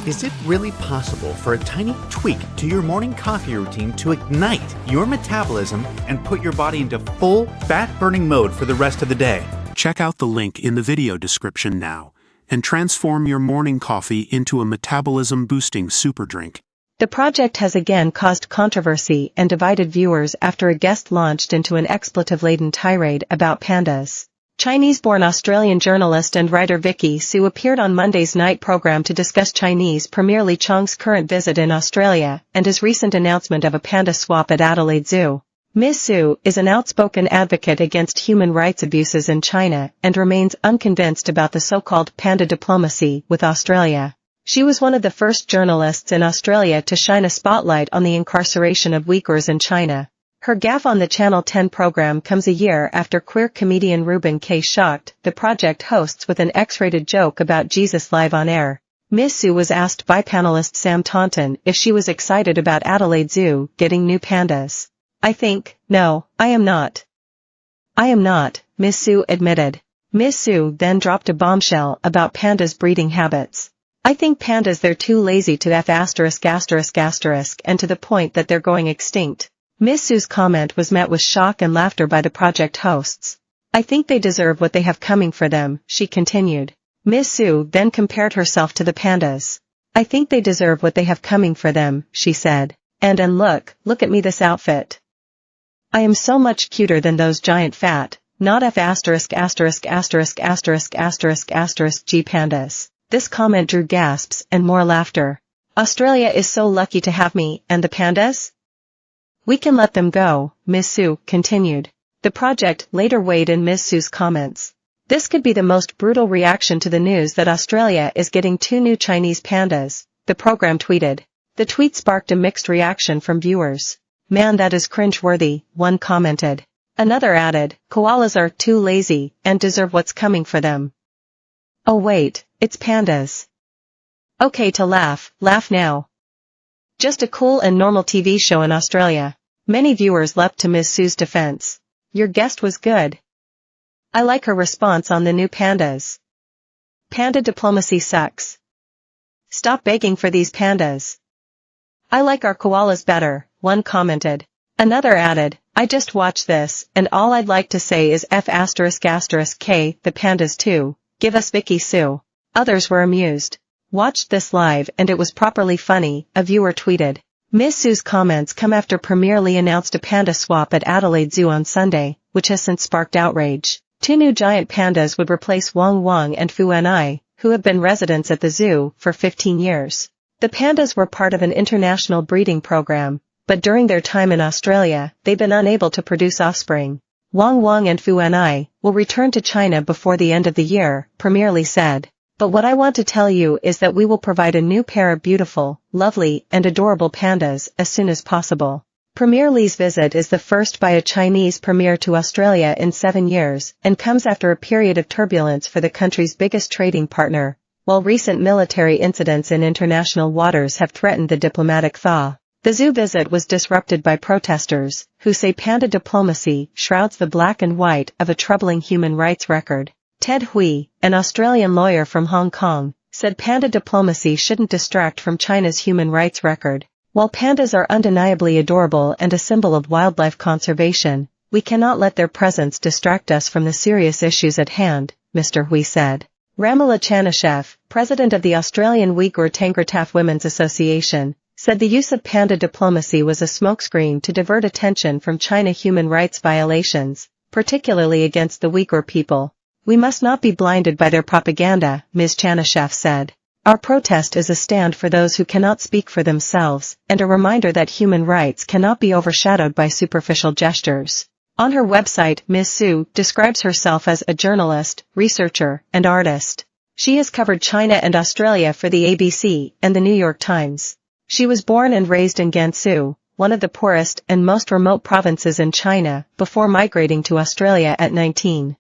Is it really possible for a tiny tweak to your morning coffee routine to ignite your metabolism and put your body into full fat-burning mode for the rest of the day? Check out the link in the video description now and transform your morning coffee into a metabolism-boosting super drink. The project has again caused controversy and divided viewers after a guest launched into an expletive-laden tirade about pandas. Chinese-born Australian journalist and writer Vicky Xu appeared on Monday's night program to discuss Chinese Premier Li Chong's current visit in Australia and his recent announcement of a panda swap at Adelaide Zoo. Ms. Xu is an outspoken advocate against human rights abuses in China and remains unconvinced about the so-called panda diplomacy with Australia. She was one of the first journalists in Australia to shine a spotlight on the incarceration of Uyghurs in China. Her gaffe on the Channel 10 program comes a year after queer comedian Ruben K. shocked the project hosts with an X-rated joke about Jesus live on air. Ms. Xu was asked by panelist Sam Taunton if she was excited about Adelaide Zoo getting new pandas. No, I am not. I am not, Ms. Xu admitted. Ms. Xu then dropped a bombshell about pandas' breeding habits. I think pandas they're too lazy to and to the point that they're going extinct. Ms. Xu's comment was met with shock and laughter by the project hosts. I think they deserve what they have coming for them, she continued. Ms. Xu then compared herself to the pandas. I think they deserve what they have coming for them, she said. And look at me this outfit. I am so much cuter than those giant fat, not G pandas. This comment drew gasps and more laughter. Australia is so lucky to have me, and the pandas? We can let them go, Ms. Xu continued. The project later weighed in Ms. Xu's comments. This could be the most brutal reaction to the news that Australia is getting 2 new Chinese pandas, the program tweeted. The tweet sparked a mixed reaction from viewers. Man, that is cringe-worthy, one commented. Another added, koalas are too lazy and deserve what's coming for them. Oh wait, it's pandas. Okay to laugh now. Just a cool and normal TV show in Australia. Many viewers leapt to Ms. Xu's defense. Your guest was good. I like her response on the new pandas. Panda diplomacy sucks. Stop begging for these pandas. I like our koalas better, one commented. Another added, I just watched this, and all I'd like to say is K, the pandas too, give us Vicky Xu. Others were amused. Watched this live and it was properly funny, a viewer tweeted. Ms. Xu's comments come after Premier Li announced a panda swap at Adelaide Zoo on Sunday, which has since sparked outrage. 2 new giant pandas would replace Wang and Fu Ni, who have been residents at the zoo for 15 years. The pandas were part of an international breeding program, but during their time in Australia, they've been unable to produce offspring. Wang and Fu Ni will return to China before the end of the year, Premier Li said. But what I want to tell you is that we will provide a new pair of beautiful, lovely, and adorable pandas as soon as possible. Premier Li's visit is the first by a Chinese premier to Australia in 7 years and comes after a period of turbulence for the country's biggest trading partner, while recent military incidents in international waters have threatened the diplomatic thaw. The zoo visit was disrupted by protesters, who say panda diplomacy shrouds the black and white of a troubling human rights record. Ted Hui, an Australian lawyer from Hong Kong, said panda diplomacy shouldn't distract from China's human rights record. While pandas are undeniably adorable and a symbol of wildlife conservation, we cannot let their presence distract us from the serious issues at hand, Mr. Hui said. Ramila Chanashev, president of the Australian Uyghur Tangrataf Women's Association, said the use of panda diplomacy was a smokescreen to divert attention from China human rights violations, particularly against the Uyghur people. We must not be blinded by their propaganda, Ms. Chanashev said. Our protest is a stand for those who cannot speak for themselves, and a reminder that human rights cannot be overshadowed by superficial gestures. On her website, Ms. Xu describes herself as a journalist, researcher, and artist. She has covered China and Australia for the ABC and the New York Times. She was born and raised in Gansu, one of the poorest and most remote provinces in China, before migrating to Australia at 19.